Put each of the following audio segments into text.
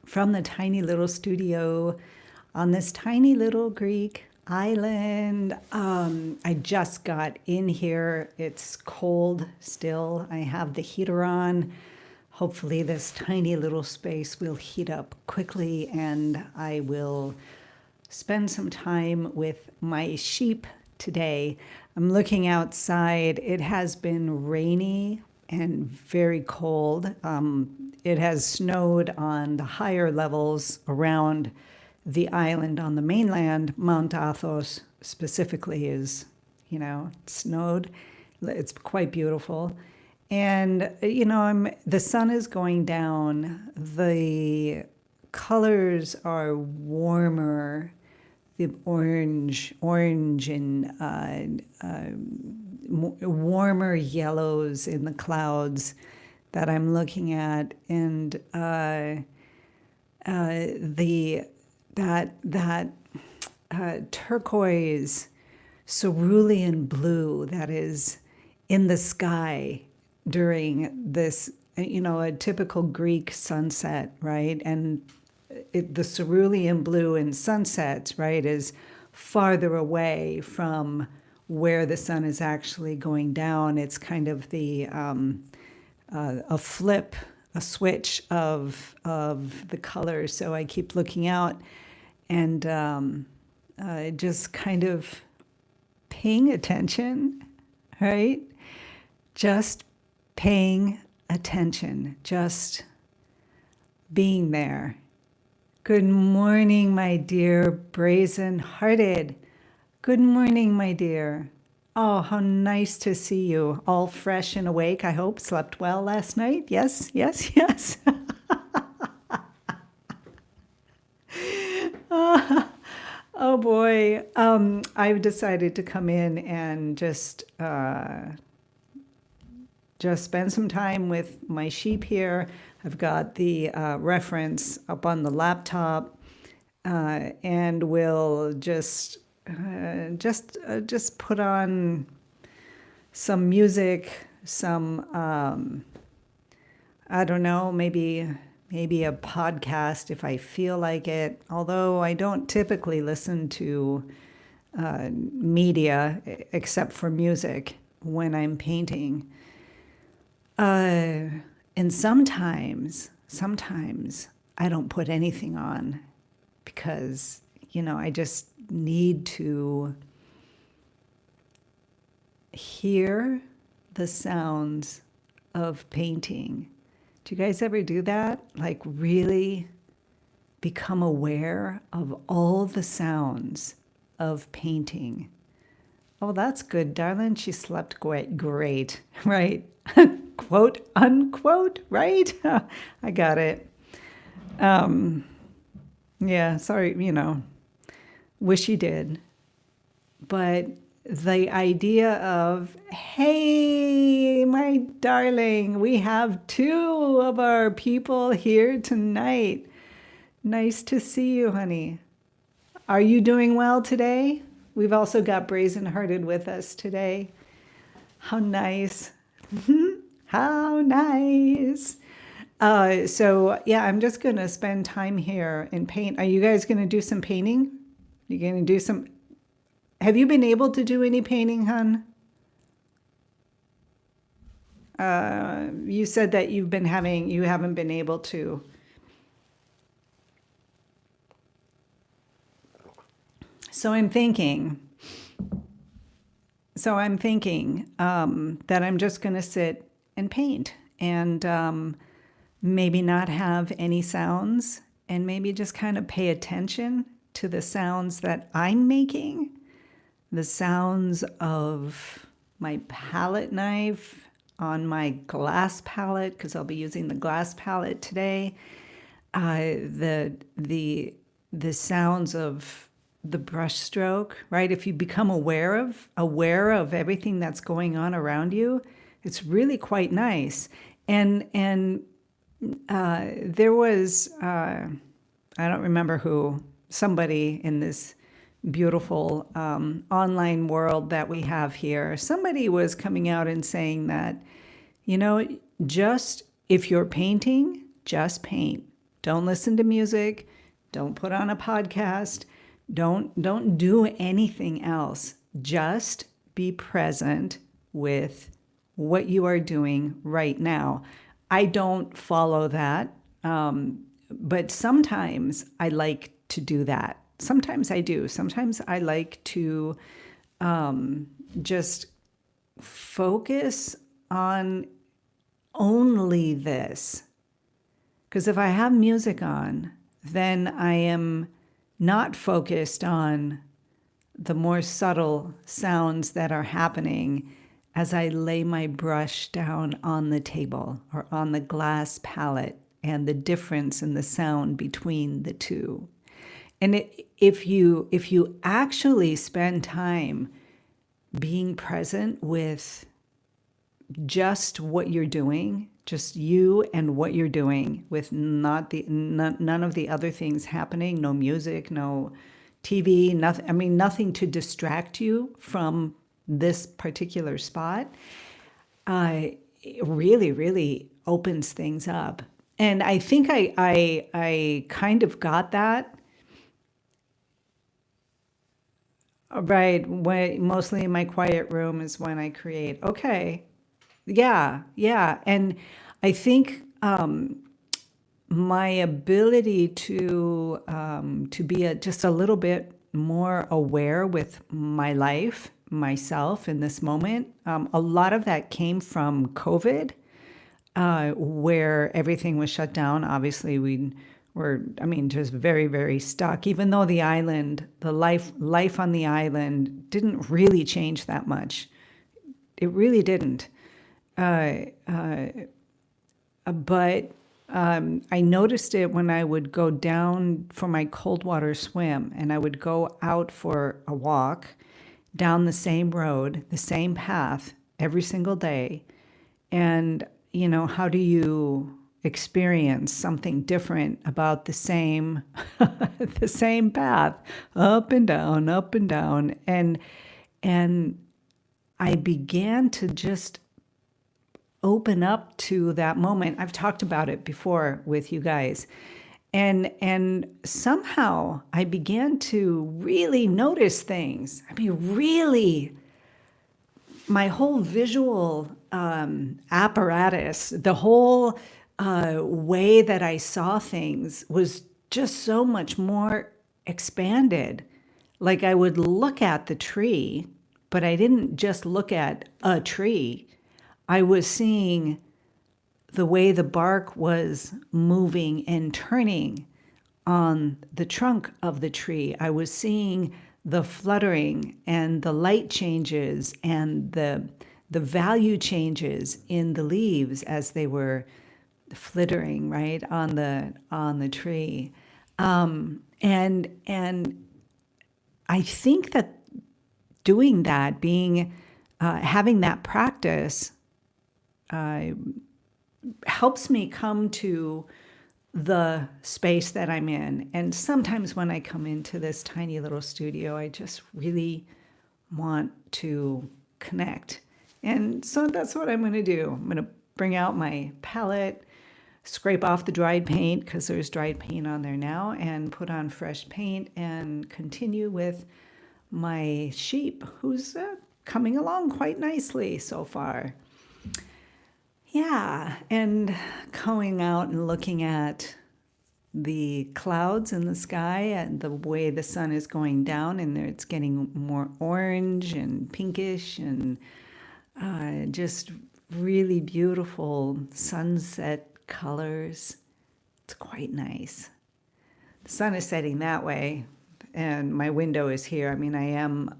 from the tiny little studio on this tiny little Greek island. I just got in here. It's cold still. I have the heater on. Hopefully this tiny little space will heat up quickly and I will spend some time with my sheep today. I'm looking outside. It has been rainy and very cold. It has snowed on the higher levels around the island on the mainland. Mount Athos specifically is, snowed. It's quite beautiful. And, the sun is going down. The colors are warmer, the orange and warmer yellows in the clouds that I'm looking at, and that turquoise cerulean blue that is in the sky during this, a typical Greek sunset, right? And the cerulean blue in sunsets, right, is farther away from where the sun is actually going down. It's kind of a switch of the colors. So I keep looking out and just kind of paying attention, right? Just paying attention, just being there. Good morning, my dear brazen-hearted. Good morning, my dear. Oh, how nice to see you. All fresh and awake, I hope. Slept well last night? Yes, yes, yes. Oh boy. I've decided to come in and just spend some time with my sheep here. I've got the reference up on the laptop, and we'll just put on some music, some I don't know, maybe a podcast if I feel like it. Although I don't typically listen to media except for music when I'm painting. And sometimes I don't put anything on because, I just need to hear the sounds of painting. Do you guys ever do that? Like really become aware of all the sounds of painting. Oh, that's good, darling. She slept great, right? Quote, unquote, right? I got it. Yeah, sorry, wish you did. But the idea of, hey, my darling, we have 2 of our people here tonight. Nice to see you, honey. Are you doing well today? We've also got Brazen Hearted with us today. How nice. How nice. So yeah, I'm just going to spend time here and paint. Are you guys going to do some painting? You're going to do some... Have you been able to do any painting, hon? You said that you haven't been able to. So I'm thinking that I'm just going to sit and paint and maybe not have any sounds and maybe just kind of pay attention to the sounds that I'm making, the sounds of my palette knife on my glass palette, because I'll be using the glass palette today, the sounds of the brush stroke, right? If you become aware of everything that's going on around you, it's really quite nice. And there was, I don't remember who, somebody in this beautiful online world that we have here, somebody was coming out and saying that, just if you're painting, just paint. Don't listen to music. Don't put on a podcast. Don't do anything else. Just be present with what you are doing right now. I don't follow that, but sometimes I like to do that. Sometimes I do. Sometimes I like to just focus on only this. Because if I have music on, then I am not focused on the more subtle sounds that are happening as I lay my brush down on the table or on the glass palette, and the difference in the sound between the two. And if you actually spend time being present with just what you're doing, just you and what you're doing, with none of the other things happening, no music, no TV, nothing. I mean, nothing to distract you from this particular spot. It really, really opens things up. And I think I kind of got that right. Mostly in my quiet room is when I create. Okay. Yeah, yeah. And I think my ability to be just a little bit more aware with my life, myself in this moment, a lot of that came from COVID, where everything was shut down. Obviously, we were, I mean, just very, very stuck. Even though the island, the life on the island didn't really change that much. It really didn't. But I noticed it when I would go down for my cold water swim, and I would go out for a walk down the same road, the same path every single day. And, how do you experience something different about the same, the same path, up and down, up and down. And I began to just open up to that moment. I've talked about it before with you guys. And somehow I began to really notice things. I mean, really, my whole visual apparatus, the whole way that I saw things was just so much more expanded. Like I would look at the tree, but I didn't just look at a tree. I was seeing the way the bark was moving and turning on the trunk of the tree. I was seeing the fluttering and the light changes and the value changes in the leaves as they were flittering right on the tree. And I think that doing that, having that practice, helps me come to the space that I'm in. And sometimes when I come into this tiny little studio, I just really want to connect. And so that's what I'm going to do. I'm going to bring out my palette, scrape off the dried paint because there's dried paint on there now, and put on fresh paint and continue with my sheep, who's coming along quite nicely so far. Yeah, and going out and looking at the clouds in the sky and the way the sun is going down, and it's getting more orange and pinkish and just really beautiful sunset colors. It's quite nice. The sun is setting that way, and my window is here. I mean, I am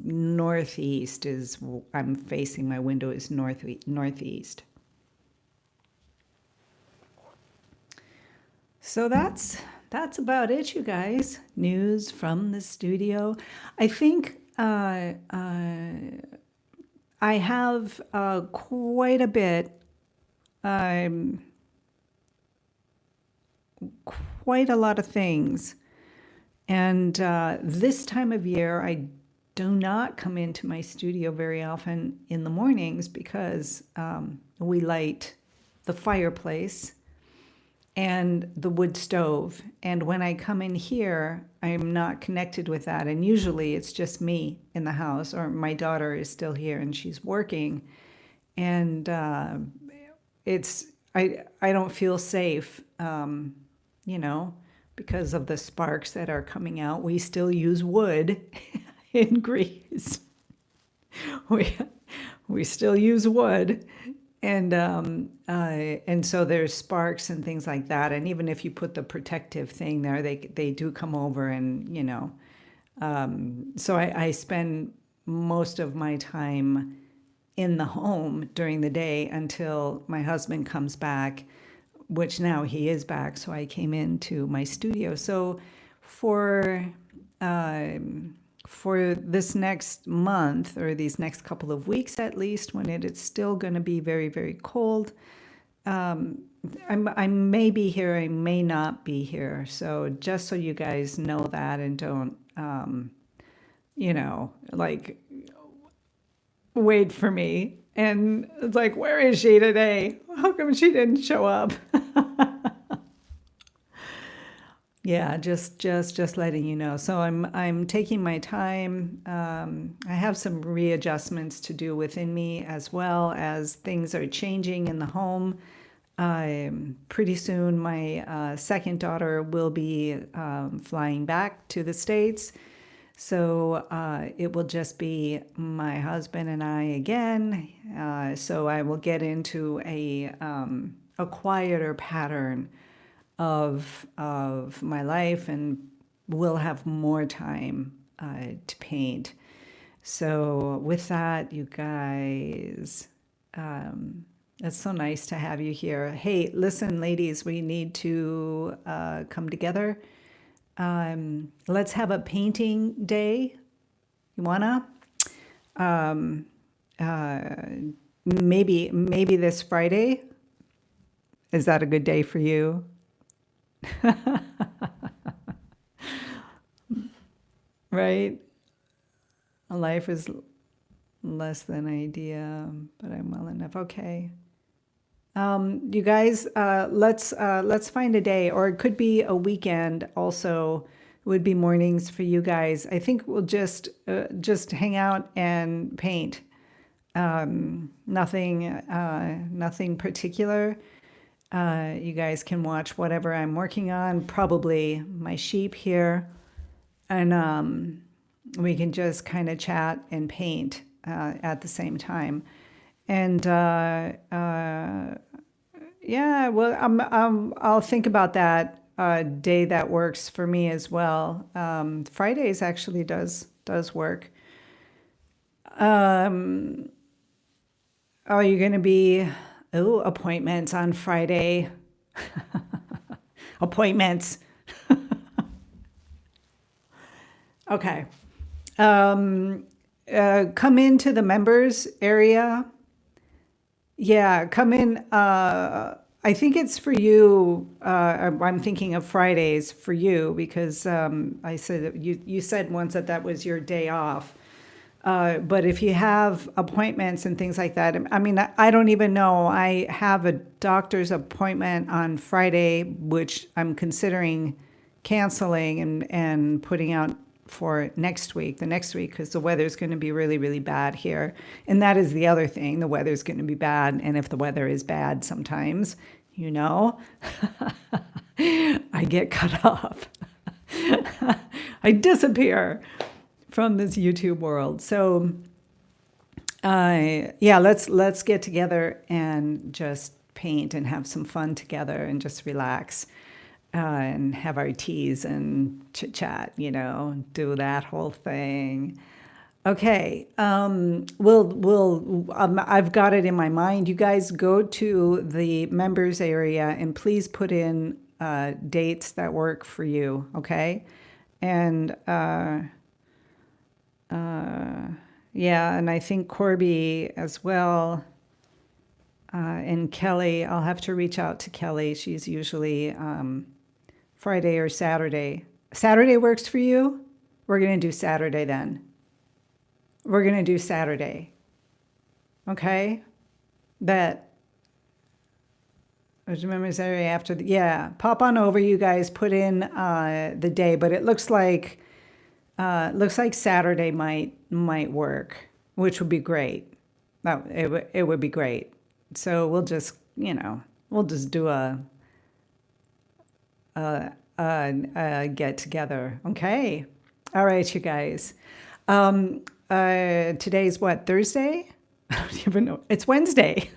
northeast I'm facing, my window is northeast. So that's about it, you guys. News from the studio. I think I have quite a bit, quite a lot of things. And this time of year, I do not come into my studio very often in the mornings because we light the fireplace and the wood stove. And when I come in here, I'm not connected with that. And usually it's just me in the house, or my daughter is still here and she's working. And it's I don't feel safe, you know, because of the sparks that are coming out. We still use wood in Greece. We we still use wood, and so there's sparks and things like that. And even if you put the protective thing there, they do come over, and so I spend most of my time in the home during the day until my husband comes back, which now he is back. So I came into my studio. So for for this next month, or these next couple of weeks at least, when it's still going to be very, very cold, I may be here, I may not be here. So just so you guys know that, and don't, like, wait for me. And it's like, where is she today? How come she didn't show up? Yeah, just letting you know. So I'm taking my time. I have some readjustments to do within me, as well as things are changing in the home. Pretty soon, my second daughter will be flying back to the States. So it will just be my husband and I again. So I will get into a quieter pattern of my life, and will have more time to paint. So with that, you guys, it's so nice to have you here. Hey, listen, ladies, we need to come together. Let's have a painting day. You wanna? Maybe this Friday. Is that a good day for you? Right? Life is less than idea, but I'm well enough. Okay. You guys, let's find a day, or it could be a weekend. Also, it would be mornings for you guys. I think we'll just hang out and paint. Nothing particular. You guys can watch whatever I'm working on, probably my sheep here, and we can just kind of chat and paint at the same time. And yeah, well, I'll think about that day that works for me as well. Fridays actually does work. Oh, you're going to be, appointments on Friday. Appointments. Okay. Come into the members area. Yeah, come in. I think it's for you. I'm thinking of Fridays for you, because I said that you said once that was your day off. But if you have appointments and things like that, I mean, I don't even know. I have a doctor's appointment on Friday, which I'm considering canceling and putting out for the next week, because the weather's going to be really, really bad here. And that is the other thing. The weather's going to be bad. And if the weather is bad sometimes, I get cut off. I disappear from this YouTube world. So yeah, let's get together and just paint and have some fun together and just relax, and have our teas and chit chat, do that whole thing. Okay, I've got it in my mind. You guys go to the members area and please put in dates that work for you, okay? And yeah, and I think Corby as well, and Kelly. I'll have to reach out to Kelly. She's usually Friday or Saturday. Saturday works for you? We're going to do Saturday then. We're going to do Saturday. Okay? Bet. Remember Saturday after yeah, pop on over, you guys. Put in the day, but it looks like Saturday might work, which would be great. It would be great. So we'll just we'll just do a get together. Okay. All right, you guys. Today's what, Thursday? I don't even know. It's Wednesday.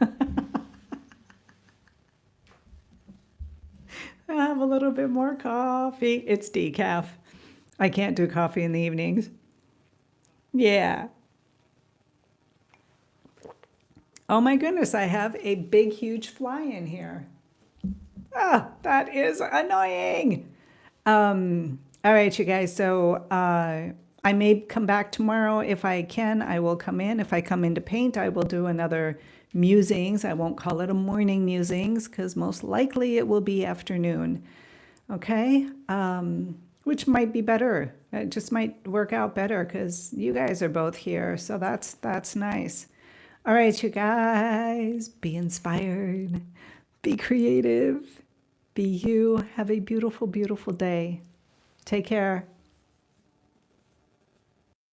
I have a little bit more coffee. It's decaf. I can't do coffee in the evenings. Yeah. Oh my goodness, I have a big, huge fly in here. Ah, that is annoying. All right, you guys. So I may come back tomorrow if I can. I will come in. If I come in to paint, I will do another musings. I won't call it a morning musings because most likely it will be afternoon. Okay, which might be better. It just might work out better because you guys are both here. So that's nice. All right, you guys, be inspired, be creative, be you. Have a beautiful, beautiful day. Take care.